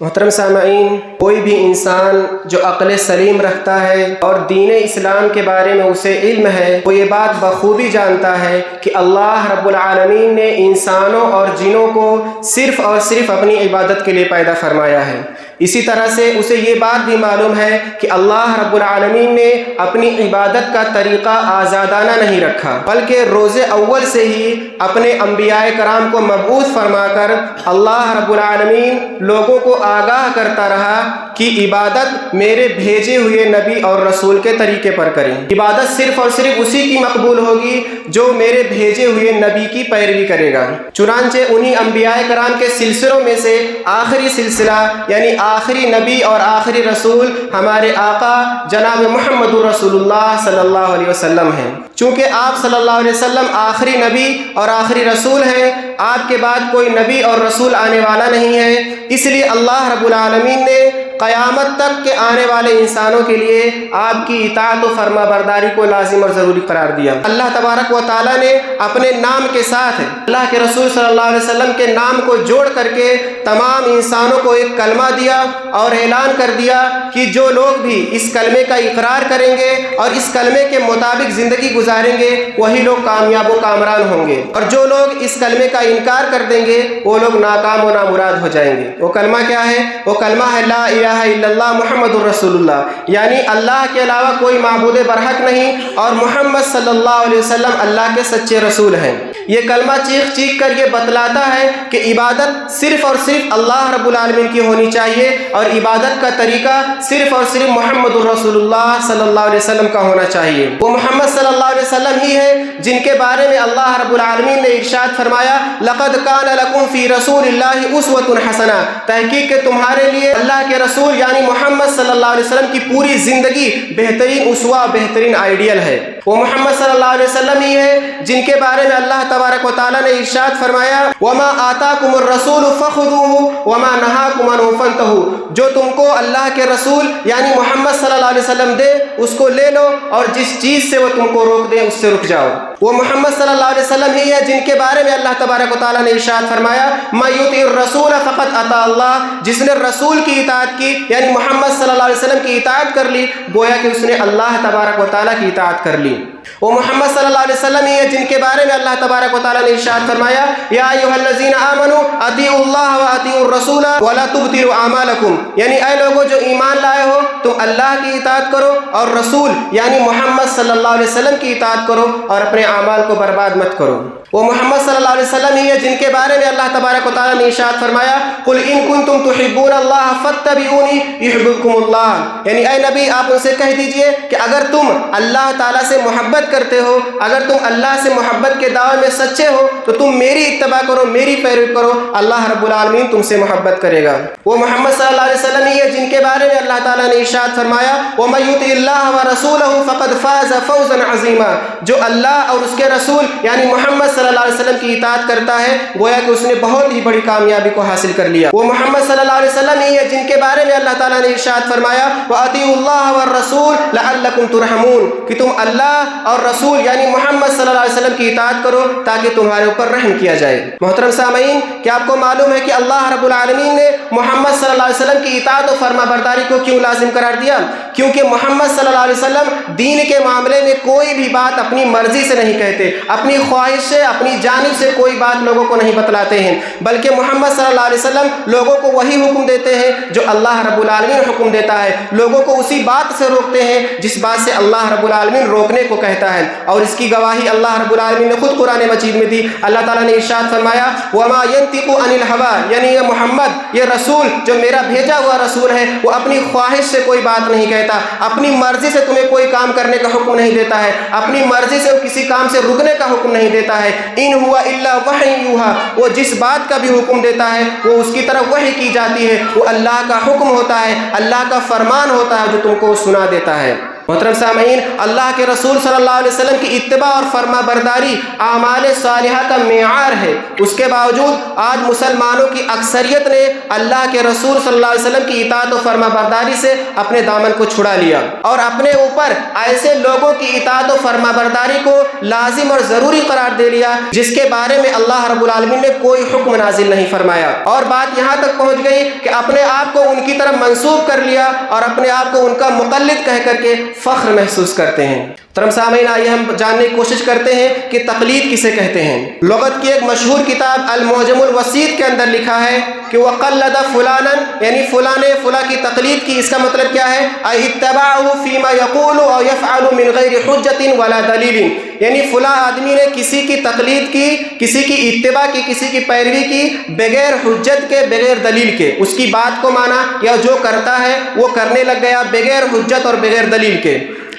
محترم سامعین، کوئی بھی انسان جو عقل سلیم رکھتا ہے اور دین اسلام کے بارے میں اسے علم ہے، وہ یہ بات بخوبی جانتا ہے کہ اللہ رب العالمین نے انسانوں اور جنوں کو صرف اور صرف اپنی عبادت کے لیے پیدا فرمایا ہے۔ اسی طرح سے اسے یہ بات بھی معلوم ہے کہ اللہ رب العالمین نے اپنی عبادت کا طریقہ آزادانہ نہیں رکھا، بلکہ روز اول سے ہی اپنے انبیاء کرام کو مبعوث فرما کر اللہ رب العالمین لوگوں کو آگاہ کرتا رہا کہ عبادت میرے بھیجے ہوئے نبی اور رسول کے طریقے پر کریں۔ عبادت صرف اور صرف اسی کی مقبول ہوگی جو میرے بھیجے ہوئے نبی کی پیروی کرے گا۔ چنانچہ انہی انبیاء کرام کے سلسلوں میں سے آخری سلسلہ یعنی آخری نبی اور آخری رسول ہمارے آقا جناب محمد رسول اللہ صلی اللہ علیہ وسلم ہیں۔ چونکہ آپ صلی اللہ علیہ وسلم آخری نبی اور آخری رسول ہیں، آپ کے بعد کوئی نبی اور رسول آنے والا نہیں ہے، اس لیے اللہ رب العالمین نے قیامت تک کے آنے والے انسانوں کے لیے آپ کی اطاعت و فرما برداری کو لازم اور ضروری قرار دیا۔ اللہ تبارک و تعالیٰ نے اپنے نام کے ساتھ اللہ کے رسول صلی اللہ علیہ وسلم کے نام کو جوڑ کر کے تمام انسانوں کو ایک کلمہ دیا اور اعلان کر دیا کہ جو لوگ بھی اس کلمے کا اقرار کریں گے اور اس کلمے کے مطابق زندگی گزاریں گے وہی لوگ کامیاب و کامران ہوں گے، اور جو لوگ اس کلمے کا انکار کر دیں گے وہ لوگ ناکام و نامراد ہو جائیں گے۔ وہ کلمہ کیا ہے؟ وہ کلمہ ہے لا الہ الا اللہ محمد الرسول اللہ، یعنی اللہ کے علاوہ کوئی معبود برحق نہیں اور محمد صلی اللہ علیہ وسلم اللہ کے سچے رسول ہیں۔ یہ کلمہ چیخ چیخ کر یہ بتلاتا ہے کہ عبادت صرف اور صرف اللہ رب العالمین کی ہونی چاہیے اور عبادت کا طریقہ صرف اور صرف محمد الرسول اللہ صلی اللہ علیہ وسلم کا ہونا چاہیے۔ وہ محمد صلی اللہ علیہ وسلم ہی ہے جن کے بارے میں اللہ رب العالمین نے ارشاد فرمایا لقد کان لکم فی رسول اللہ اسوۃ حسنہ، تحقیق کہ تمہارے لیے اللہ کے رسول یعنی محمد صلی اللہ علیہ وسلم کی پوری زندگی بہترین اسوہ بہترین آئیڈیل ہے۔ وہ محمد صلی اللہ علیہ وسلم ہی ہے جن کے بارے میں اللہ تبارک و تعالیٰ نے ارشاد فرمایا وما آتاکم الرسول فخذوہ وما نہاکم عنہ فانتہوا، جو تم کو اللہ کے رسول یعنی محمد صلی اللہ علیہ وسلم دے اس کو لے لو اور جس چیز سے وہ تم کو روک دے اس سے رک جاؤ۔ وہ محمد صلی اللہ علیہ وسلم ہی ہے جن کے بارے میں اللہ تبارک و تعالیٰ نے ارشاد فرمایا من یطع الرسول فقد اطاع اللہ، جس نے رسول کی اطاعت کی یعنی محمد صلی اللہ علیہ وسلم کی اطاعت کر لی گویا کہ اس نے اللہ تبارک و تعالیٰ کی اطاعت کر لی۔ وہ محمد صلی اللہ علیہ وسلم ہی ہے جن کے بارے میں اللہ تبارک و تعالیٰ نے ارشاد فرمایا یا ایھا الذین آمنوا اطیعوا اللہ واطیعوا الرسول ولا تبطلوا اعمالکم، یعنی اے لوگوں جو ایمان لائے ہو تم اللہ کی اطاعت کرو اور رسول یعنی محمد صلی اللہ علیہ وسلم کی اطاعت کرو اور اپنے اعمال کو برباد مت کرو۔ وہ محمد صلی اللہ علیہ وسلم ہی ہے جن کے بارے میں اللہ تبارک و تعالیٰ نے ارشاد فرمایا قل ان کنتم تحبون اللہ فاتبعونی یحببکم اللہ، یعنی اے نبی آپ ان سے کہہ دیجئے کہ اگر تم اللہ تعالیٰ سے محبت کرتے ہو، اگر تم اللہ سے محبت کے دعوے میں سچے ہو تو تم میری اتباع کرو، میری پیروی کرو، اللہ رب العالمین تم سے محبت کرے گا۔ وہ محمد صلی اللہ علیہ وسلم ہی ہے جن کے بارے میں اللہ تعالیٰ نے ارشاد فرمایا ومن یطع اللہ ورسولہ فقد فاز فوزا عظیما، جو اللہ اور اس کے رسول یعنی محمد صلی اللہ علیہ وسلم کی اطاعت کرتا ہے گویا کہ اس نے بہت ہی بڑی کامیابی کو حاصل کر لیا۔ وہ محمد صلی اللہ علیہ وسلم ہی ہے جن کے بارے میں اللہ تعالیٰ نے ارشاد فرمایا وَأَطِيعُوا اللَّهَ وَالرَّسُولَ لَعَلَّكُمْ تُرْحَمُونَ، کہ تم اللہ اور رسول یعنی محمد صلی اللہ علیہ وسلم کی اطاعت کرو تاکہ تمہارے اوپر رحم کیا جائے۔ محترم سامعین، کیا آپ کو معلوم ہے کہ اللہ رب العالمین نے محمد صلی اللہ علیہ وسلم کی اطاعت و فرما برداری کو کیوں لازم قرار دیا؟ کیونکہ محمد صلی اللہ علیہ وسلم دین کے معاملے میں کوئی بھی بات اپنی مرضی سے نہیں کہتے، اپنی خواہش سے اپنی جانب سے کوئی بات لوگوں کو نہیں بتلاتے ہیں، بلکہ محمد صلی اللہ علیہ وسلم لوگوں کو وہی حکم دیتے ہیں جو اللہ رب العالمین حکم دیتا ہے، لوگوں کو اسی بات سے روکتے ہیں جس بات سے اللہ رب العالمین روکنے کو کہتا ہے، اور اس کی گواہی اللہ رب العالمین نے خود قرآن مجید میں دی۔ اللہ تعالیٰ نے ارشاد فرمایا وما ينطق عن الهوى، یعنی یہ محمد یہ رسول جو میرا بھیجا ہوا رسول ہے وہ اپنی خواہش سے کوئی بات نہیں کہتا، اپنی مرضی سے تمہیں کوئی کام کرنے کا حکم نہیں دیتا ہے، اپنی مرضی سے وہ کسی کام سے رکنے کا حکم نہیں دیتا ہے۔ ان ہوا الا وحی یوحی، وہ جس بات کا بھی حکم دیتا ہے وہ اس کی طرف وحی کی جاتی ہے، وہ اللہ کا حکم ہوتا ہے، اللہ کا فرمان ہوتا ہے جو تم کو سنا دیتا ہے۔ محترم سامعین، اللہ کے رسول صلی اللہ علیہ وسلم کی اتباع اور فرما برداری اعمال صالحہ کا معیار ہے۔ اس کے باوجود آج مسلمانوں کی اکثریت نے اللہ کے رسول صلی اللہ علیہ وسلم کی اطاعت و فرما برداری سے اپنے دامن کو چھڑا لیا اور اپنے اوپر ایسے لوگوں کی اطاعت و فرما برداری کو لازم اور ضروری قرار دے لیا جس کے بارے میں اللہ رب العالمین نے کوئی حکم نازل نہیں فرمایا، اور بات یہاں تک پہنچ گئی کہ اپنے آپ کو ان کی طرف منسوب کر لیا اور اپنے آپ کو ان کا مقلد کہہ کر کے فخر محسوس کرتے ہیں۔ محترم سامعین، آئیے ہم جاننے کی کوشش کرتے ہیں کہ تقلید کسے کہتے ہیں۔ لغت کی ایک مشہور کتاب المعجم الوسیط کے اندر لکھا ہے کہ وقلد فلانا، یعنی فلاں نے فلاں کی تقلید کی، اس کا مطلب کیا ہے؟ اتبعہ فیما یقول او یفعل من غیر حجت ولا دلیل، یعنی فلاں آدمی نے کسی کی تقلید کی، کسی کی اتباع کی، کسی کی پیروی کی بغیر حجت کے، بغیر دلیل کے، اس کی بات کو مانا یا جو کرتا ہے وہ کرنے لگ گیا بغیر حجت اور بغیر دلیل کے۔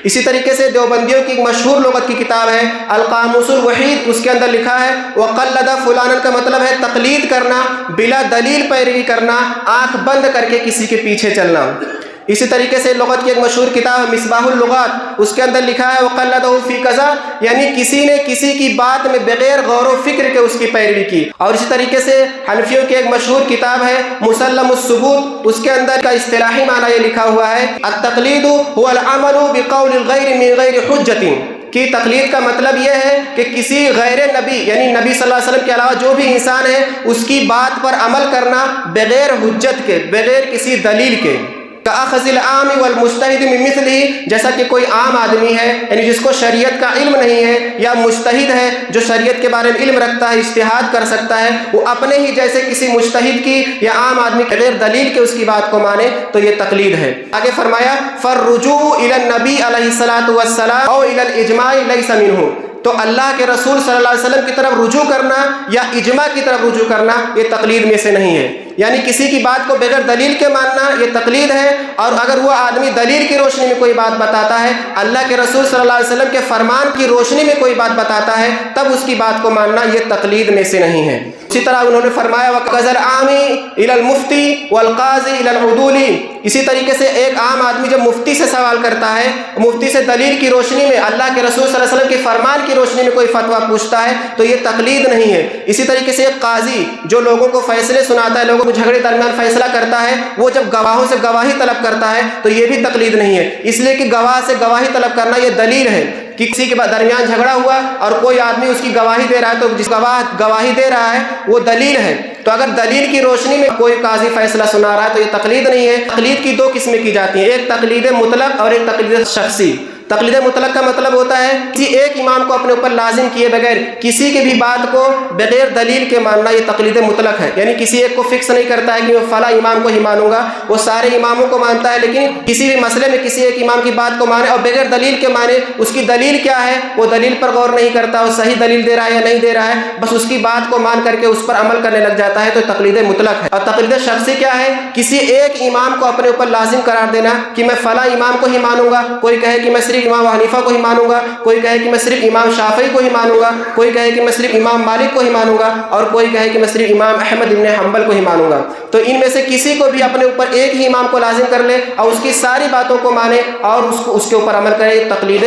اسی طریقے سے دیوبندیوں کی ایک مشہور لغت کی کتاب ہے القاموس الوحید، اس کے اندر لکھا ہے وقلد فلانا کا مطلب ہے تقلید کرنا، بلا دلیل پیروی کرنا، آنکھ بند کر کے کسی کے پیچھے چلنا۔ اسی طریقے سے لغت کی ایک مشہور کتاب ہے مصباح اللغات، اس کے اندر لکھا ہے وقلدہ فی قضا، یعنی کسی نے کسی کی بات میں بغیر غور و فکر کے اس کی پیروی کی۔ اور اسی طریقے سے حنفیوں کی ایک مشہور کتاب ہے مسلم الثبوت، اس کے اندر کا اصطلاحی معنی یہ لکھا ہوا ہے التقلید هو العمل بقول الغیر من غیر حجت، کہ تقلید کا مطلب یہ ہے کہ کسی غیر نبی یعنی نبی صلی اللہ علیہ وسلم کے علاوہ جو بھی انسان ہے اس کی بات پر عمل کرنا بغیر حجت کے، بغیر کسی دلیل کے۔ کأخذ العام والمجتہد من مثلہ، جیسا کہ کوئی عام آدمی ہے یعنی جس کو شریعت کا علم نہیں ہے، یا مجتہد ہے جو شریعت کے بارے میں علم رکھتا ہے، اجتہاد کر سکتا ہے، وہ اپنے ہی جیسے کسی مجتہد کی یا عام آدمی کے بغیر دلیل کے اس کی بات کو مانے تو یہ تقلید ہے۔ آگے فرمایا فالرجوع الی النبی علیہ الصلاۃ والسلام او الی الاجماع لیس منہ، تو اللہ کے رسول صلی اللہ علیہ وسلم کی طرف رجوع کرنا یا اجماع کی طرف رجوع کرنا یہ تقلید میں سے نہیں ہے، یعنی کسی کی بات کو بغیر دلیل کے ماننا یہ تقلید ہے، اور اگر وہ آدمی دلیل کی روشنی میں کوئی بات بتاتا ہے، اللہ کے رسول صلی اللہ علیہ وسلم کے فرمان کی روشنی میں کوئی بات بتاتا ہے، تب اس کی بات کو ماننا یہ تقلید میں سے نہیں ہے۔ اسی طرح انہوں نے فرمایا وَقَذَ الْعَامِ إِلَى الْمُفْتِي وَالْقَاضِي إِلَى الْعُدُولِ، اسی طریقے سے ایک عام آدمی جب مفتی سے سوال کرتا ہے، مفتی سے دلیل کی روشنی میں، اللہ کے رسول صلی اللہ علیہ وسلم کے فرمان کی روشنی میں کوئی فتویٰ پوچھتا ہے تو یہ تقلید نہیں ہے۔ اسی طریقے سے ایک قاضی جو لوگوں کو فیصلے سناتا ہے، لوگوں کو جھگڑے درمیان فیصلہ کرتا ہے، وہ جب گواہوں سے گواہی طلب کرتا ہے تو یہ بھی تقلید نہیں ہے، اس لیے کہ گواہ سے گواہی طلب کرنا یہ دلیل ہے کہ کسی کے درمیان جھگڑا ہوا اور کوئی آدمی اس کی گواہی دے رہا ہے، تو جس گواہ گواہی دے رہا ہے وہ دلیل ہے، تو اگر دلیل کی روشنی میں کوئی قاضی فیصلہ سنا رہا ہے تو یہ تقلید نہیں ہے۔ تقلید کی دو قسمیں کی جاتی ہیں، ایک تقلید مطلق اور ایک تقلید شخصی۔ تقلید مطلق کا مطلب ہوتا ہے کسی ایک امام کو اپنے اوپر لازم کیے بغیر کسی کی بھی بات کو بغیر دلیل کے ماننا، یہ تقلید مطلق ہے، یعنی کسی ایک کو فکس نہیں کرتا ہے کہ میں فلاں امام کو ہی مانوں گا، وہ سارے اماموں کو مانتا ہے، لیکن کسی بھی مسئلے میں کسی ایک امام کی بات کو مانے اور بغیر دلیل کے مانے، اس کی دلیل کیا ہے وہ دلیل پر غور نہیں کرتا، وہ صحیح دلیل دے رہا ہے یا نہیں دے رہا ہے، بس اس کی بات کو مان کر کے اس پر عمل کرنے لگ جاتا ہے، تو تقلید مطلق ہے۔ اور تقلید شخصی کیا ہے؟ کسی ایک امام کو اپنے اوپر لازم قرار دینا کہ میں فلاں امام کو ہی مانوں گا، کوئی کہے کہ میں صرف امام حنیفہ کو ہی مانوں گا، کوئی کہے کہ میں صرف امام شافعی کو ہی مانوں گا، کوئی کہے کہ میں صرف امام مالک کو ہی مانوں گا، اور کوئی کہے کہ میں صرف امام احمد بن حنبل کو ہی مانوں گا۔ تو ان میں سے کسی کو بھی اپنے اوپر ایک ہی امام کو لازم کر لے اور اس کی ساری باتوں کو مانے اور اس کے اوپر عمل کرے، یہ تقلید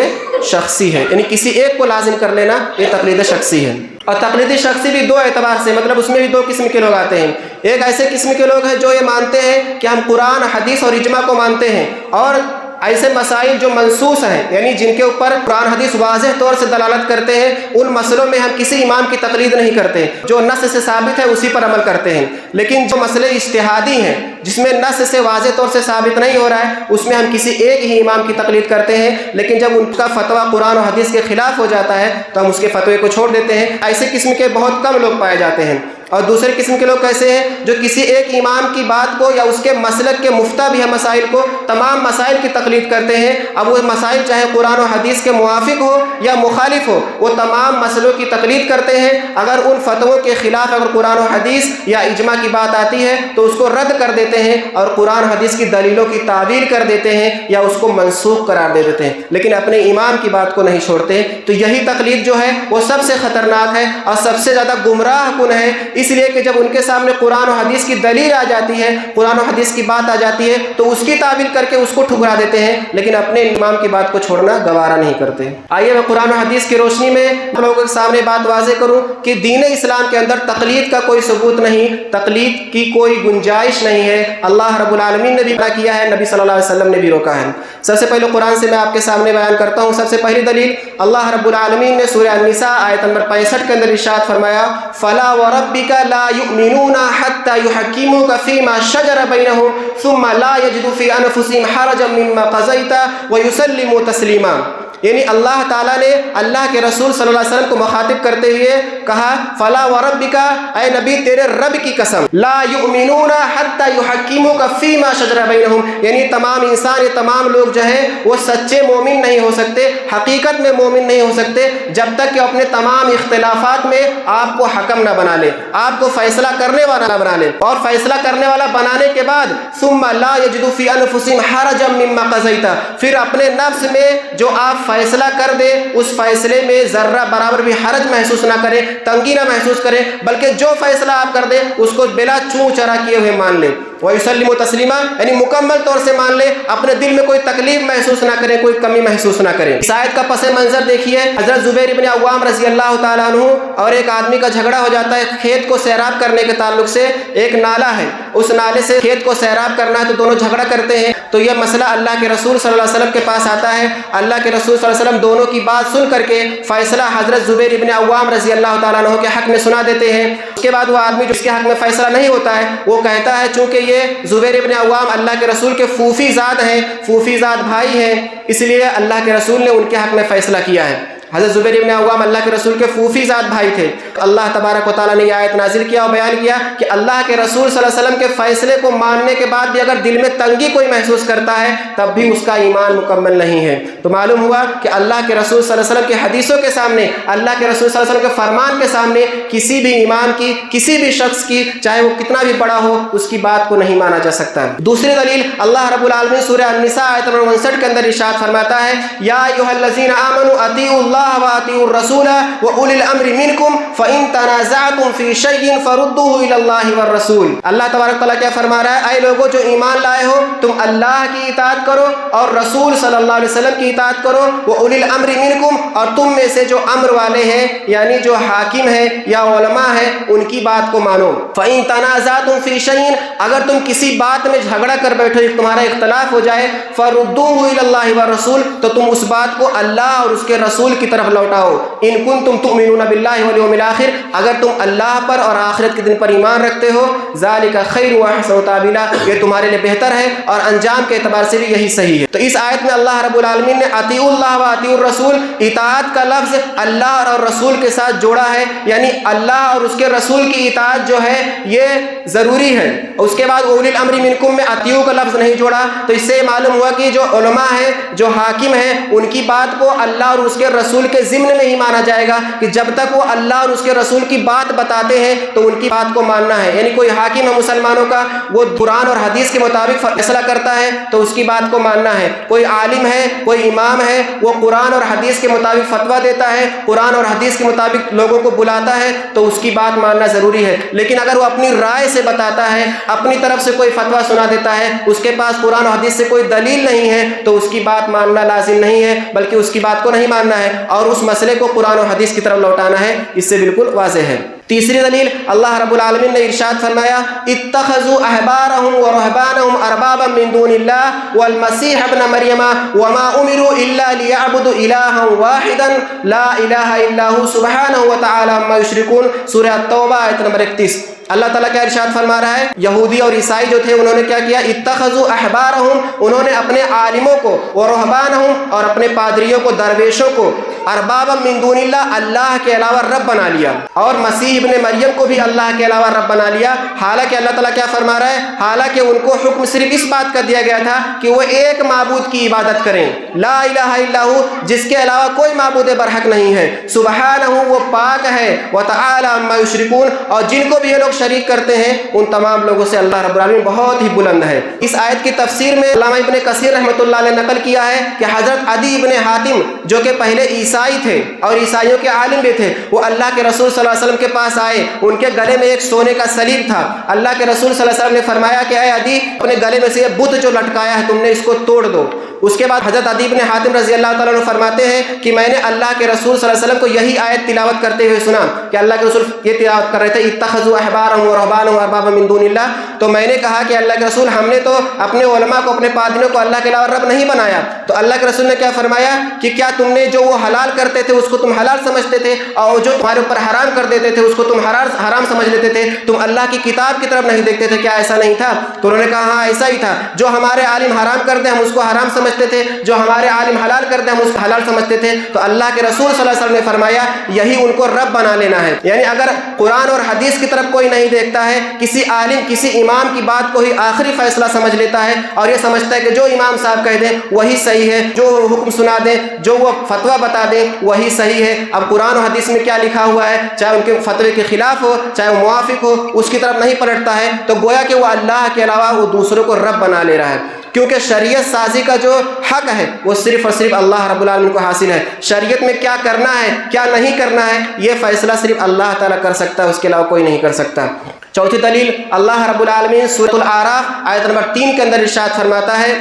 شخصی ہے، یعنی کسی ایک کو لازم کر لینا یہ تقلید شخصی ہے۔ اور تقلید شخصی بھی دو اعتبار سے، مطلب اس میں بھی دو قسم کے لوگ آتے ہیں۔ ایک ایسے قسم کے لوگ ہیں جو یہ مانتے ہیں کہ ہم قرآن، حدیث اور اجماع کو مانتے ہیں، اور ایسے مسائل جو منصوص ہیں یعنی جن کے اوپر قرآن حدیث واضح طور سے دلالت کرتے ہیں، ان مسئلوں میں ہم کسی امام کی تقلید نہیں کرتے، جو نص سے ثابت ہے اسی پر عمل کرتے ہیں۔ لیکن جو مسئلے اجتہادی ہیں جس میں نص سے واضح طور سے ثابت نہیں ہو رہا ہے، اس میں ہم کسی ایک ہی امام کی تقلید کرتے ہیں، لیکن جب ان کا فتویٰ قرآن و حدیث کے خلاف ہو جاتا ہے تو ہم اس کے فتوے کو چھوڑ دیتے ہیں۔ ایسے قسم کے بہت کم لوگ پائے جاتے ہیں۔ اور دوسرے قسم کے لوگ کیسے ہیں؟ جو کسی ایک امام کی بات کو یا اس کے مسلک کے مفتہ بھی ہے مسائل کو، تمام مسائل کی تقلید کرتے ہیں۔ اب وہ مسائل چاہے قرآن و حدیث کے موافق ہو یا مخالف ہو، وہ تمام مسئلوں کی تقلید کرتے ہیں۔ اگر ان فتووں کے خلاف اگر قرآن و حدیث یا اجماع کی بات آتی ہے تو اس کو رد کر دیتے ہیں اور قرآن حدیث کی دلیلوں کی تعویل کر دیتے ہیں یا اس کو منسوخ قرار دے دیتے ہیں، لیکن اپنے امام کی بات کو نہیں چھوڑتے۔ تو یہی تقلید جو ہے وہ سب سے خطرناک ہے اور سب سے زیادہ گمراہ کن ہے اس لیے کہ جب ان کے سامنے قرآن و حدیث کی دلیل آ جاتی ہے، قرآن و حدیث کی بات آ جاتی ہے تو اس کی تعویل کر کے اس کو ٹھکرا دیتے ہیں، لیکن اپنے امام کی بات کو چھوڑنا گوارا نہیں کرتے۔ آئیے میں قرآن و حدیث کی روشنی میں آپ لوگوں کے سامنے بات واضح کروں کہ دین اسلام کے اندر تقلید کا کوئی ثبوت نہیں، تقلید کی کوئی گنجائش نہیں ہے۔ اللہ رب العالمین نے بھی منع کیا ہے، نبی صلی اللہ علیہ وسلم نے بھی روکا ہے۔ سب سے پہلے قرآن سے میں آپ کے سامنے بیان کرتا ہوں۔ سب سے پہلی دلیل اللہ رب العالمین نے سورہ النساء آیت نمبر 65 کے اندر ارشاد فرمایا، فَلَا وَرَبِّكَ لَا يُؤْمِنُونَ حَتَّى يُحَكِّمُوكَ فِي مَا شَجَرَ بَيْنَهُمْ ثُمَّ لَا يَجِدُوا فِي أَنفُسِهِمْ حَرَجًا مِّمَّا قَضَيْتَ وَيُسَلِّمُوا تَسْلِيمًا۔ یعنی اللہ تعالیٰ نے اللہ کے رسول صلی اللہ علیہ وسلم کو مخاطب کرتے ہوئے کہا، فَلَا وَرَبِّكَ، اے نبی تیرے رب کی قسم، لَا يُؤْمِنُونَ حَتَّى يُحَكِّمُوكَ فِي مَا شَجَرَ بَيْنَهُمْ، یعنی تمام انسان، یہ تمام لوگ جو ہے وہ سچے مومن نہیں ہو سکتے، حقیقت میں مومن نہیں ہو سکتے جب تک کہ اپنے تمام اختلافات میں آپ کو حکم نہ بنا لے، آپ کو فیصلہ کرنے والا نہ بنا لے، اور فیصلہ کرنے والا بنانے کے بعد ثُمَّ لَا يَجِدُوا فِي أَنفُسِهِمْ حَرَجًا مِّمَّا قَضَيْتَ، پھر اپنے نفس میں جو آپ فیصلہ کر دے اس فیصلے میں ذرہ برابر بھی حرج محسوس نہ کرے، تنگی نہ محسوس کرے، بلکہ جو فیصلہ آپ کر دے اس کو بلا چوں چرا کیے ہوئے مان لے۔ وَيُسَلِّمُ تَسْلِيمًا، یعنی مکمل طور سے مان لے، اپنے دل میں کوئی تکلیف محسوس نہ کرے، کوئی کمی محسوس نہ کرے۔ اس آیت کا پس منظر دیکھیے، حضرت زبیر ابن عوام رضی اللہ تعالیٰ عنہ اور ایک آدمی کا جھگڑا ہو جاتا ہے کھیت کو سیراب کرنے کے تعلق سے۔ ایک نالا ہے، اس نالے سے کھیت کو سیراب کرنا ہے تو دونوں جھگڑا کرتے ہیں، تو یہ مسئلہ اللہ کے رسول صلی اللہ علیہ وسلم کے پاس آتا ہے۔ اللہ کے رسول صلی اللہ علیہ وسلم دونوں کی بات سن کر کے فیصلہ حضرت زبیر ابن عوام رضی اللہ تعالیٰ عنہ کے حق میں سنا دیتے ہیں۔ اس کے بعد وہ آدمی جس کے حق میں فیصلہ نہیں ہوتا ہے وہ کہتا ہے چونکہ یہ زبیر ابن عوام اللہ کے رسول کے پھوپھی زاد ہیں، پھوپھی زاد بھائی ہیں، اس لیے اللہ کے رسول نے ان کے حق میں فیصلہ کیا ہے۔ حضرت زبیر ابن عوام اللہ کے رسول کے پھوپھی زاد بھائی تھے۔ اللہ تبارک و تعالیٰ نے یہ آیت نازل کیا اور بیان کیا کہ اللہ کے رسول صلی اللہ علیہ وسلم کے فیصلے کو ماننے کے بعد بھی اگر دل میں تنگی کوئی محسوس کرتا ہے تب بھی اس کا ایمان مکمل نہیں ہے۔ تو معلوم ہوا کہ اللہ کے رسول صلی اللہ علیہ وسلم کی حدیثوں کے سامنے، اللہ کے رسول صلی اللہ علیہ وسلم کے فرمان کے سامنے کسی بھی امام کی، کسی بھی شخص کی، چاہے وہ کتنا بھی بڑا ہو، اس کی بات کو نہیں مانا جا سکتا۔ دوسری دلیل اللہ رب العالمین سورہ النساء آیت نمبر 59 کے اندر ارشاد فرماتا ہے، یا ایھا الذین آمنوا اطیعوا اللہ وَأَطِيعُوا الرَّسُولَ وَأُولِي الْأَمْرِ مِنْكُمْ فَإِن تَنَازَعْتُمْ فِي شَيْءٍ فَرُدُّوهُ إِلَى اللَّهِ وَالرَّسُولِ۔ اللہ تبارک تعالیٰ کیا فرما رہا ہے، اے لوگوں جو ایمان لائے ہو تم اللہ کی اطاعت کرو اور رسول صلی اللہ علیہ وسلم کی اطاعت کرو، وَأُولِي الْأَمْرِ مِنْكُمْ، اور تم میں سے جو امر والے ہیں یعنی جو حاکم ہیں یا علماء ہیں ان کی بات کو مانو۔ فَإِن تَنَازَعْتُمْ فِي شَيْءٍ، اگر تم کسی بات میں جھگڑا کر بیٹھو، تمہارا اختلاف ہو جائے، فَرُدُّوهُ إِلَى اللَّهِ وَالرَّسُولِ، تو تم اس بات کو اللہ اور اس کے رسول کی طرف لوٹاؤ۔ ان کنتم تؤمنون باللہ والیوم الآخر، اگر تم اللہ پر اور آخرت کے دن پر ایمان رکھتے ہو، ذالک خیر واحسن تاویلا، یہ تمہارے لیے بہتر ہے اور انجام کے اعتبار سے بھی یہی صحیح ہے۔ تو اس آیت میں اللہ رب العالمین نے اطیعوا اللہ واطیعوا الرسول، اطاعت کا لفظ اللہ اور رسول کے ساتھ جوڑا ہے، یعنی اللہ اور اس کے رسول کی اطاعت جو ہے یہ ضروری ہے۔ اس کے بعد اولی الامر منکم میں اطیعوا کا لفظ نہیں جوڑا، تو اس سے معلوم ہوا کہ جو علماء ہیں، جو حاکم ہیں، ان کی بات کو اللہ اور اس کے رسول کے ضمن میں ہی مانا جائے گا کہ جب تک وہ اللہ اور اس کے رسول کی بات بتاتے ہیں تو ان کی بات کو ماننا ہے۔ یعنی کوئی حاکم ہے مسلمانوں کا، وہ قرآن اور حدیث کے مطابق فیصلہ کرتا ہے تو اس کی بات کو ماننا ہے۔ کوئی عالم ہے، کوئی امام ہے، وہ قرآن اور حدیث کے مطابق فتویٰ دیتا ہے، قرآن اور حدیث کے مطابق لوگوں کو بلاتا ہے تو اس کی بات ماننا ضروری ہے۔ لیکن اگر وہ اپنی رائے سے بتاتا ہے، اپنی طرف سے کوئی فتویٰ سنا دیتا ہے، اس کے پاس قرآن اور حدیث سے کوئی دلیل نہیں ہے تو اس کی بات ماننا لازم نہیں ہے، بلکہ اس کی بات کو نہیں ماننا ہے اور اس مسئلے کو قرآن اور حدیث کی طرف لوٹانا ہے۔ اس سے بالکل واضح ہے۔ تیسری دلیل اللہ رب العالمین نے ارشاد فرمایا، اتخذوا احبارهم ورهبانهم اربابا من دون الله والمسيح ابن مريم وما امروا الا ليعبدوا الها واحدا لا اله الا هو سبحانه وتعالى عما يشركون، سورہ التوبہ آیت نمبر 31۔ اللہ تعالیٰ کا ارشاد فرما رہا ہے، یہودی اور عیسائی جو تھے انہوں نے کیا کیا، اتخذوا احبارهم، انہوں نے اپنے عالموں کو، ورهبانهم اور اپنے پادریوں کو، درویشوں کو، اربابا من دون اللہ، اللہ کے علاوہ رب بنا لیا، اور مسیح ابن مریم کو بھی اللہ کے علاوہ رب بنا لیا۔ حالانکہ اللہ تعالیٰ کیا فرما رہا ہے، حالانکہ ان کو حکم صرف اس بات کا دیا گیا تھا کہ وہ ایک معبود کی عبادت کریں، لا الہ الا ہو، جس کے علاوہ کوئی معبود برحق نہیں ہے، سبحانہ، وہ پاک ہے، وتعالی عما یشرکون، اور جن کو بھی یہ لوگ شریک کرتے ہیں ان تمام لوگوں سے اللہ رب العالمین بہت ہی بلند ہے۔ اس آیت کی تفسیر میں علامہ ابن کثیر رحمۃ اللہ علیہ نقل کیا ہے کہ حضرت عدی ابن حاتم جو کہ پہلے عیسائی تھے اور عیسائیوں کے عالم بھی تھے، وہ اللہ کے رسول صلی اللہ علیہ وسلم کے پاس پاس آئے، ان کے گلے میں ایک سونے کا سلیب تھا۔ اللہ کے رسول صلی اللہ علیہ وسلم نے فرمایا کہ اے عدی، اپنے گلے میں سے یہ بت جو لٹکایا ہے تم نے، اس کو توڑ دو۔ اس کے بعد حضرت عدی بن حاتم رضی اللہ تعالیٰ عنہ فرماتے ہیں کہ میں نے اللہ کے رسول صلی اللہ علیہ وسلم کو یہی آیت تلاوت کرتے ہوئے سنا کہ اللہ کے رسول یہ تلاوت کر رہے تھے، اتخذوا احبارهم ورهبانهم اربابا من دون اللہ۔ تو میں نے کہا کہ اللہ کے رسول، ہم نے تو اپنے علماء کو، اپنے پادریوں کو اللہ کے علاوہ رب نہیں بنایا۔ تو اللہ کے رسول نے کیا فرمایا کہ کیا تم نے جو وہ حلال کرتے تھے اس کو تم حلال سمجھتے تھے، اور جو تمہارے اوپر حرام کر دیتے تھے اس کو تم حرام سمجھ لیتے تھے؟ تم اللہ کی کتاب کی طرف نہیں دیکھتے تھے، کیا ایسا نہیں تھا؟ تو انہوں نے کہا ہاں ایسا ہی تھا، جو ہمارے عالم حرام کرتے ہم اس کو حرام سمجھتے تھے، جو ہمارے عالم حلال کرتے ہم اس کو حلال سمجھتے تھے۔ تو اللہ کے رسول صلی اللہ علیہ وسلم نے فرمایا یہی ان کو رب بنا لینا ہے۔ یعنی اگر قرآن اور حدیث کی طرف کوئی نہیں دیکھتا ہے، کسی عالم، کسی امام کی بات کو ہی آخری فیصلہ سمجھ لیتا ہے اور یہ سمجھتا ہے کہ جو امام صاحب کہہ دیں وہی صحیح ہے، جو حکم سنا دیں، جو وہ فتویٰ بتا دیں وہی صحیح ہے۔ اب قرآن و حدیث میں کیا لکھا ہوا ہے، چاہے ان کے فتوے کے خلاف ہو چاہے وہ موافق ہو، اس کی طرف نہیں پلٹتا ہے، تو گویا کہ وہ اللہ کے علاوہ وہ دوسروں کو رب بنا لے رہا ہے۔ کیونکہ شریعت سازی کا جو حق ہے وہ صرف اور صرف اللہ رب العالمین کو حاصل ہے۔ شریعت میں کیا کرنا ہے کیا نہیں کرنا ہے یہ فیصلہ صرف اللہ تعالیٰ کر سکتا ہے، اس کے علاوہ کوئی نہیں کر سکتا۔ چوتھی دلیل، اللہ رب العالمین سورۃ الاعراف آیت نمبر 3 کے اندر ارشاد فرماتا ہے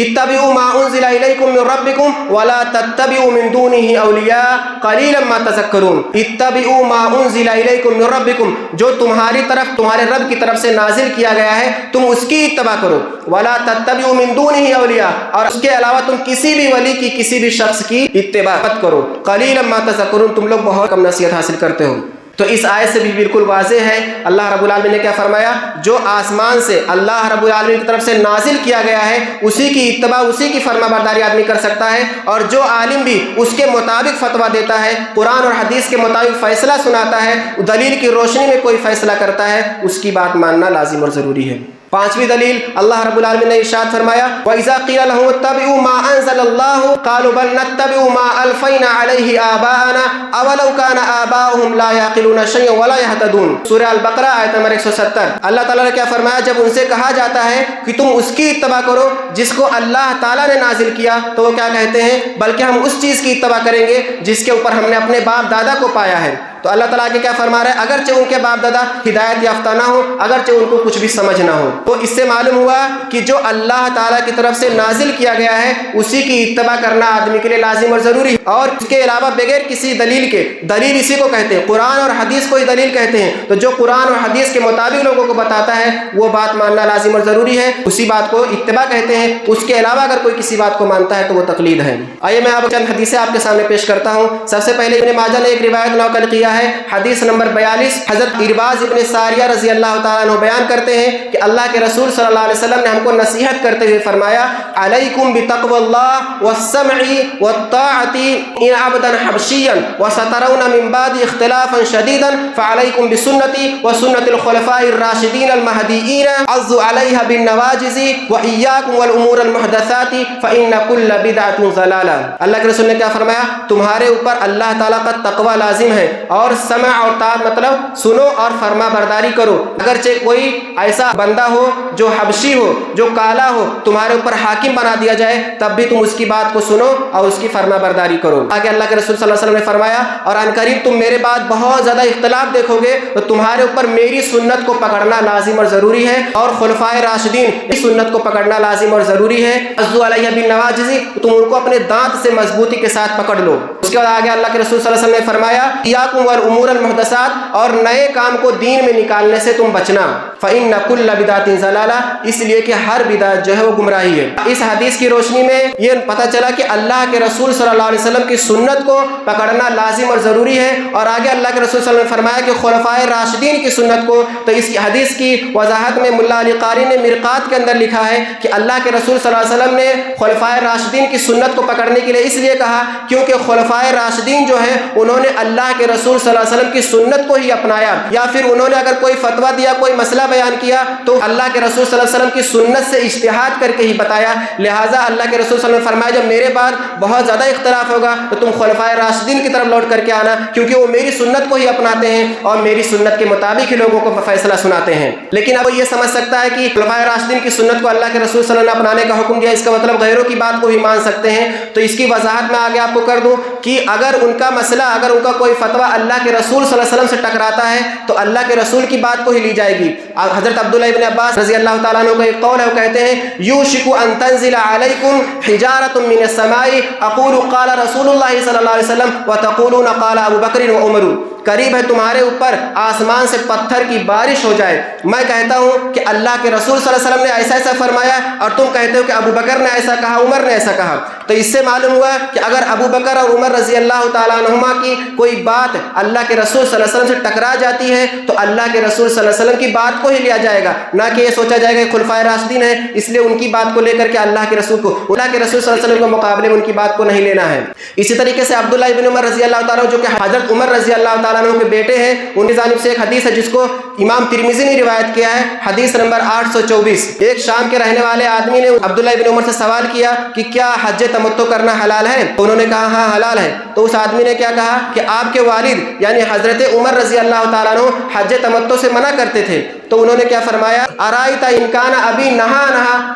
اتبعوا ما انزل الیکم من ربکم ولا تتبعوا من دونه اولیاء قلیلا ما تذکرون۔ اتبعوا ما انزل الیکم من ربکم، جو تمہاری طرف، تمہارے رب کی طرف سے نازل کیا گیا ہے تم اس کی اتباع کرو۔ ولا تتبعوا من دونه اولیاء، اور اس کے علاوہ تم کسی بھی ولی کی، کسی بھی شخص کی اتباع مت کرو۔ قلیلا ما تذکرون، تم لوگ بہت کم نصیحت حاصل کرتے ہو۔ تو اس آیت سے بھی بالکل واضح ہے اللہ رب العالمین نے کیا فرمایا، جو آسمان سے اللہ رب العالمین کی طرف سے نازل کیا گیا ہے اسی کی اتباع، اسی کی فرما برداری آدمی کر سکتا ہے، اور جو عالم بھی اس کے مطابق فتویٰ دیتا ہے، قرآن اور حدیث کے مطابق فیصلہ سناتا ہے، دلیل کی روشنی میں کوئی فیصلہ کرتا ہے، اس کی بات ماننا لازم اور ضروری ہے۔ پانچویں دلیل، اللہ رب العالمین نے ارشاد فرمایا وَإِذَا قِيلَ لَهُمُ اتَّبِعُوا مَا أَنزَلَ اللَّهُ قَالُوا بَلْ نَتَّبِعُ مَا أَلْفَيْنَا عَلَيْهِ آبَاءَنَا أَوَلَوْ كَانَ آبَاؤُهُمْ لَا يَعْقِلُونَ شَيْئًا وَلَا يَهْتَدُونَ۔ سورہ البقرہ آیت نمبر 170۔ اللہ تعالیٰ نے کیا فرمایا، جب ان سے کہا جاتا ہے کہ تم اس کی اتباع کرو جس کو اللہ تعالیٰ نے نازل کیا، تو وہ کیا کہتے ہیں، بلکہ ہم اس چیز کی اتباع کریں گے جس کے اوپر ہم نے اپنے باپ دادا کو پایا ہے۔ تو اللہ تعالیٰ کے کیا فرما رہا ہے، اگرچہ ان کے باپ دادا ہدایت یافتہ نہ ہو، اگرچہ ان کو کچھ بھی سمجھ نہ ہو، تو اس سے معلوم ہوا کہ جو اللہ تعالیٰ کی طرف سے نازل کیا گیا ہے اسی کی اتباع کرنا آدمی کے لیے لازم اور ضروری ہے، اور اس کے علاوہ بغیر کسی دلیل کے، دلیل اسی کو کہتے ہیں، قرآن اور حدیث کو ہی دلیل کہتے ہیں، تو جو قرآن اور حدیث کے مطابق لوگوں کو بتاتا ہے وہ بات ماننا لازم اور ضروری ہے، اسی بات کو اتباع کہتے ہیں۔ اس کے علاوہ اگر کوئی کسی بات کو مانتا ہے تو وہ تقلید ہے۔ آئیے میں اب چند حدیثیں آپ کے سامنے پیش کرتا ہوں۔ سب سے پہلے ابن ماجہ نے ایک روایت نقل کیا ہے، حدیث نمبر 42، حضرت ارباز ابن ساریہ رضی اللہ تعالیٰ عنہ بیان کرتے ہیں کہ اللہ کے رسول صلی اللہ علیہ وسلم نے ہم کو نصیحت کرتے ہوئے فرمایا علیکم بتقوی اللہ والسمع والطاعۃ ان عبدا حبشیا وسترون من بعد اختلافا شدیدا فعلیکم بسنتی وسنت الخلفاء الراشدین المہدیین عضوا علیہا بالنواجذ وإیاکم والامور المحدثات فإن كل بدعۃ ضلالہ۔ اللہ کے رسول نے کیا فرمایا، تمہارے اوپر اللہ تعالیٰ کا تقوی لازم ہے، اور سمع اور طاعت مطلب سنو اور فرما برداری کرو۔ اگرچہ کوئی ایسا بندہ ہو جو حبشی ہو، جو کالا ہو، تمہارے اوپر حاکم بنا دیا جائے تب بھی تم اس کی بات کو سنو اور اس کی فرما برداری کرو۔ آگے اللہ کے رسول صلی اللہ علیہ وسلم نے فرمایا اور عن قریب تم میرے بعد بہت زیادہ اختلاف دیکھو گے تو تمہارے اوپر میری سنت کو پکڑنا لازم اور ضروری ہے، اور خلفائے راشدین کی سنت کو پکڑنا لازم اور ضروری ہے۔ عضوا علیہا بالنواجذ، تم ان کو اپنے دانت سے مضبوطی کے ساتھ پکڑ لو۔ اس کے بعد آگے اللہ کے رسول صلی اللہ علیہ وسلم نے فرمایا ایاکم والامور المحدثات، اور نئے کام کو دین میں نکالنے سے تم بچنا۔ فإن كل بدعۃ ضلالہ، اس لیے کہ ہر بدعت جو ہے وہ گمراہی ہے۔ اس حدیث کی روشنی میں یہ پتہ چلا کہ اللہ کے رسول صلی اللہ علیہ وسلم کی سنت کو پکڑنا لازم اور ضروری ہے، اور آگے اللہ کے رسول صلی اللہ علیہ وسلم نے فرمایا کہ خلفائے راشدین کی سنت کو۔ تو اس حدیث کی وضاحت میں ملا علی قاری نے مرقات کے اندر لکھا ہے کہ اللہ کے رسول صلی اللہ علیہ وسلم نے خلفائے راشدین کی سنت کو پکڑنے کے لیے اس لیے کہا کیونکہ خلفائے راشدین جو ہے انہوں نے اللہ کے رسول صلی اللہ علیہ وسلم کی سنت کو ہی اپنایا، یا پھر انہوں نے اگر کوئی فتویٰ دیا، کوئی مسئلہ بیان کیا تو اللہ کے رسول صلی اللہ علیہ وسلم کی سنت سے اجتہاد کر کے ہی بتایا۔ لہٰذا اللہ کے رسول صلی اللہ علیہ وسلم نے فرمایا جب میرے بعد بہت زیادہ اختلاف ہوگا تو تم خلفائے راشدین کی طرف لوٹ کر کے آنا، کیونکہ وہ میری سنت کو ہی اپناتے ہیں اور میری سنت کے مطابق ہی لوگوں کو فیصلہ سناتے ہیں۔ لیکن اب وہ یہ سمجھ سکتا ہے کہ خلفائے راشدین کی سنت کو اللہ کے رسول صلی اللہ علیہ وسلم نے اپنانے کا حکم دیا، اس کا مطلب غیروں کی بات کو بھی مان سکتے ہیں۔ تو اس کی وضاحت میں آگے آپ کو کر دوں کہ اگر ان کا مسئلہ، اگر ان کا کوئی فتویٰ اللہ کے رسول صلی اللہ علیہ وسلم سے ٹکراتا ہے تو اللہ کے رسول کی بات کو ہی لی جائے گی۔ حضرت عبداللہ ابن عباس رضی اللہ تعالیٰ عنہ کا ایک قول ہے، وہ کہتے ہیں یوشک ان تنزل علیکم حجارۃ من السماء اقول قال رسول اللہ صلی اللہ علیہ وسلم وتقولون قال ابو بکر وعمر، قریب ہے تمہارے اوپر آسمان سے پتھر کی بارش ہو جائے، میں کہتا ہوں کہ اللہ کے رسول صلی اللہ علیہ وسلم نے ایسا ایسا فرمایا اور تم کہتے ہو کہ ابو بکر نے ایسا کہا، عمر نے ایسا کہا۔ تو اس سے معلوم ہوا کہ اگر ابو بکر اور عمر رضی اللہ تعالیٰ عنہما کی کوئی بات اللہ کے رسول صلی اللہ علیہ وسلم سے ٹکرا جاتی ہے تو اللہ کے رسول صلی اللہ علیہ وسلم کی بات کو ہی لیا جائے گا، نہ کہ یہ سوچا جائے گا کہ خلفائے راشدین ہیں اس لیے ان کی بات کو لے کر کے اللہ کے رسول صلی اللہ علیہ وسلم کے مقابلے میں ان کی بات کو نہیں لینا ہے۔ اسی طریقے سے عبداللہ ابن عمر رضی اللہ تعالیٰ جو کہ حضرت عمر رضی اللہ تعالیٰ عنہ کے بیٹے ہیں، ان کی جانب سے ایک حدیث ہے جس کو امام ترمذی نے روایت کیا ہے، حدیث نمبر 824۔ ایک شام کے رہنے والے آدمی نے عبداللہ ابن عمر سے سوال کیا کہ کیا حج تمتع کرنا حلال ہے؟ تو انہوں نے کہا ہاں حلال ہے۔ تو اس آدمی نے کیا کہا کہ آپ کے والد یعنی حضرت عمر رضی اللہ تعالیٰ عنہ حج تمتع سے منع کرتے تھے۔ تو انہوں نے کیا فرمایا، ارائیت ان کان ابی نہا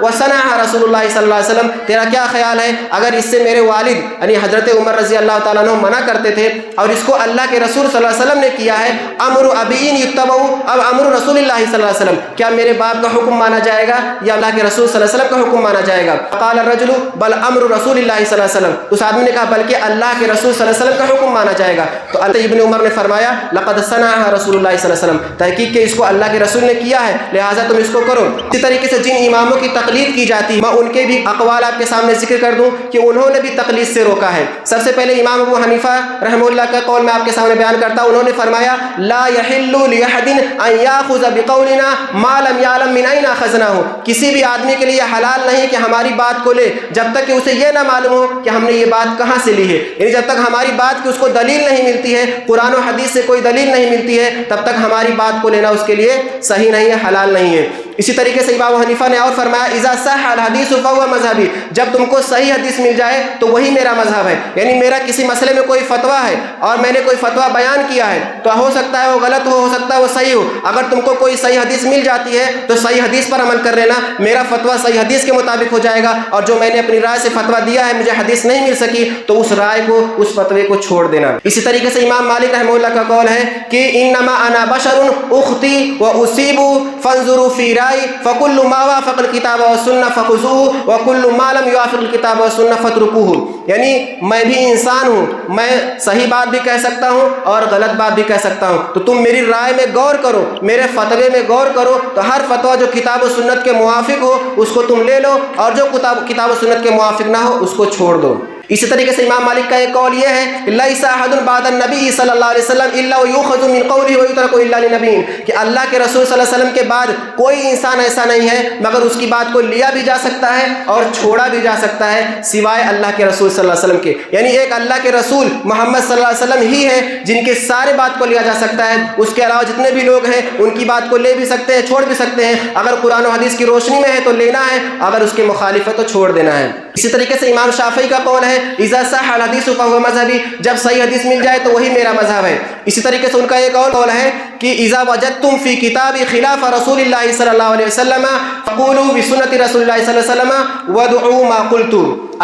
وصنع رسول اللہ صلی اللہ علیہ وسلم، تیرا کیا خیال ہے اگر اس سے میرے والد یعنی حضرت عمر رضی اللہ تعالیٰ عنہ منع کرتے تھے اور اس کو اللہ کے رسول صلی اللہ علیہ وسلم نے کیا ہے، امر ابین یتبع اب امر رسول اللہ صلی اللہ علیہ وسلم، کیا میرے باپ کا حکم مانا جائے گا یا اللہ کے رسول صلی اللہ علیہ وسلم کا حکم مانا جائے گا؟ قال الرجل بل امر رسول اللہ صلی اللہ علیہ وسلم، اس آدمی نے کہا بلکہ اللہ کے رسول صلی اللہ علیہ وسلم کا حکم مانا جائے گا۔ تو ابن عمر نے فرمایا لقد صنع رسول اللہ صلی اللہ علیہ وسلم، تحقیق کہ اس کو اللہ کے رسول نے کیا ہے لہٰذا تم اس کو کرو۔ اسی طریقے سے جن اماموں کی تقلید کی جاتی ہے میں ان کے بھی اقوال آپ کے سامنے ذکر کر دوں کہ انہوں نے بھی تقلید سے روکا ہے۔ سب سے پہلے امام ابو حنیفہ رحمہ اللہ کا قول میں آپ کے سامنے بیان کرتا ہوں، انہوں نے فرمایا لا یحل لأحد ان یاخذ بقولنا ما لم یعلم من این اخذناہ، کسی بھی آدمی کے لیے یہ حلال نہیں کہ ہماری بات کو لے جب تک کہ اسے یہ نہ معلوم ہو کہ ہم نے یہ بات کہاں سے لی ہے، یعنی جب تک ہماری بات کی اس کو دلیل نہیں ملتی ہے، قرآن و حدیث سے کوئی دلیل نہیں ملتی ہے، تب تک ہماری بات کو لینا اس کے لیے صحیح نہیں ہے، حلال نہیں ہے۔ اسی طریقے سے امام حنیفہ نے اور فرمایا اذا صح الحدیث فهو مذہبی، جب تم کو صحیح حدیث مل جائے تو وہی میرا مذہب ہے، یعنی میرا کسی مسئلے میں کوئی فتویٰ ہے اور میں نے کوئی فتویٰ بیان کیا ہے تو ہو سکتا ہے وہ غلط ہو سکتا ہے وہ صحیح ہو، اگر تم کو کوئی صحیح حدیث مل جاتی ہے تو صحیح حدیث پر عمل کر لینا، میرا فتویٰ صحیح حدیث کے مطابق ہو جائے گا، اور جو میں نے اپنی رائے سے فتویٰ دیا ہے مجھے حدیث نہیں مل سکی تو اس رائے کو اس فتوے کو چھوڑ دینا۔ اسی طریقے سے امام مالک رحمہ اللہ کا قول ہے کہ انما انا بشر اختی واصیب فانظروا فی رائی فکل ما وافق الکتاب والسنہ فخذوہ وکل ما لم یوافق الکتاب والسنہ فاترکوہ، یعنی میں بھی انسان ہوں، میں صحیح بات بھی کہہ سکتا ہوں اور غلط بات بھی کہہ سکتا ہوں، تو تم میری رائے میں غور کرو، میرے فتوے میں غور کرو، تو ہر فتویٰ جو کتاب و سنت کے موافق ہو اس کو تم لے لو اور جو کتاب و سنت کے موافق نہ ہو اس کو چھوڑ دو۔ اسی طریقے سے امام مالک کا ایک قول یہ ہے لیس احد بعد النبی صلی اللہ علیہ وسلم الا ویؤخذ من قوله ویترک الا لنبی، کہ اللہ کے رسول صلی اللہ علیہ وسلم کے بعد کوئی انسان ایسا نہیں ہے مگر اس کی بات کو لیا بھی جا سکتا ہے اور چھوڑا بھی جا سکتا ہے سوائے اللہ کے رسول صلی اللہ علیہ وسلم کے، یعنی ایک اللہ کے رسول محمد صلی اللہ علیہ وسلم ہی ہے جن کے سارے بات کو لیا جا سکتا ہے، اس کے علاوہ جتنے بھی لوگ ہیں ان کی بات کو لے بھی سکتے ہیں چھوڑ بھی سکتے ہیں، اگر قرآن و حدیث کی روشنی میں ہے تو لینا ہے، اگر اس کے مخالف ہے تو چھوڑ دینا ہے۔ اسی طریقے سے امام شافعی کا قول ہے اذا صح الحدیث فهو مذہبی، جب صحیح حدیث مل جائے تو وہی میرا مذہب ہے۔ اسی طریقے سے ان کا ایک اور قول ہے کہ اذا وجدتم فی کتاب خلاف رسول اللہ صلی اللہ علیہ وسلم فقولوا بسنت رسول اللہ صلی اللہ علیہ وسلم وادعوا ما قلت،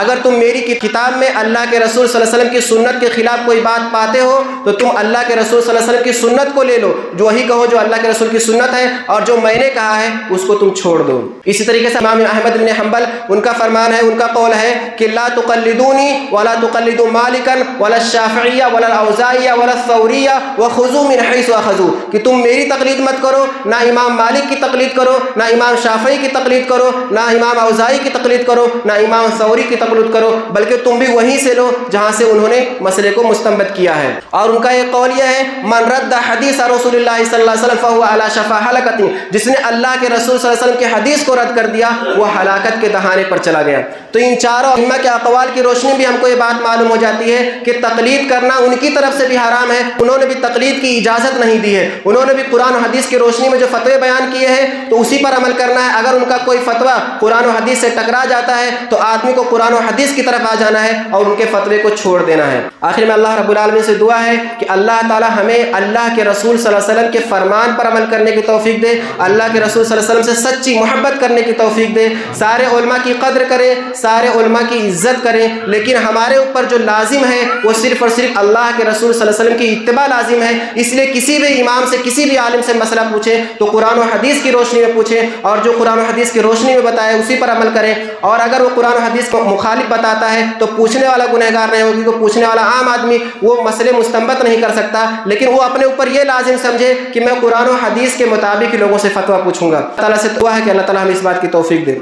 اگر تم میری کتاب میں اللہ کے رسول صلی اللہ علیہ وسلم کی سنت کے خلاف کوئی بات پاتے ہو تو تم اللہ کے رسول صلی اللہ علیہ وسلم کی سنت کو لے لو، جو وہی کہو جو اللہ کے رسول کی سنت ہے اور جو میں نے کہا ہے اس کو تم چھوڑ دو۔ اسی طریقے سے امام احمد بن حنبل ان کا فرمان ہے، ان کا قول ہے کہ لا تقلدونی ولا تقلدوا مالکا ولا الشافعیہ ولا الاوزاعیہ ولا الثوریہ وخذوا من حیث اخذوا، کہ تم میری تقلید مت کرو، نہ امام مالک کی تقلید کرو، نہ امام شافعی کی تقلید کرو، نہ امام اوزاعی کی تقلید کرو، نہ امام ثوری کی تقلید کرو، بلکہ تم بھی وہیں سے لو جہاں سے انہوں نے مسئلے کو مستنبط کیا ہے۔ اور ان کا ایک قول یہ ہے من رد حدیث رسول اللہ صلی اللہ علیہ وسلم فهو علی شفا ہلاکۃ، جس نے اللہ کے رسول صلی اللہ علیہ وسلم کی حدیث کو رد کر دیا وہ ہلاکت کے دہانے پر چلا گیا۔ تو ان چاروں ائمہ کے اقوال کی روشنی بھی ہم کو یہ بات معلوم ہو جاتی ہے کہ تقلید کرنا ان کی طرف سے بھی حرام ہے، انہوں نے بھی تقلید کی اجازت نہیں دی ہے، انہوں نے بھی قرآن و حدیث کی روشنی میں جو فتوے بیان کیے ہیں تو اسی پر عمل کرنا ہے۔ اگر ان کا کوئی فتویٰ قرآن و حدیث سے ٹکرا جاتا ہے تو آدمی کو قرآن و حدیث کی طرف آ جانا ہے اور ان کے فتوے کو چھوڑ دینا ہے۔ آخر میں اللہ رب العالمین سے دعا ہے کہ اللہ تعالی ہمیں اللہ کے رسول صلی اللہ علیہ وسلم کے فرمان پر عمل کرنے کی توفیق دے، اللہ کے رسول صلی اللہ علیہ وسلم سے سچی محبت کرنے کی توفیق دے، سارے علماء کی قدر کریں، سارے علماء کی عزت کریں، لیکن ہمارے اوپر جو لازم ہے وہ صرف اور صرف اللہ کے رسول صلی اللہ علیہ وسلم کی اتباع لازم ہے۔ اس لیے کسی بھی امام سے، کسی بھی عالم سے مسئلہ پوچھیں تو قرآن و حدیث کی روشنی میں پوچھیں، اور جو قرآن و حدیث کی روشنی میں بتائے اسی پر عمل کریں، اور اگر وہ قرآن و حدیث کو مخالف بتاتا ہے تو پوچھنے والا گنہگار نہیں ہوگی، کیونکہ پوچھنے والا عام آدمی وہ مسئلے مستنبط نہیں کر سکتا، لیکن وہ اپنے اوپر یہ لازم سمجھے کہ میں قرآن و حدیث کے مطابق لوگوں سے فتویٰ پوچھوں گا۔ اللہ تعالیٰ سے دعا ہے کہ اللہ تعالیٰ ہمیں اس بات کی توفیق دے۔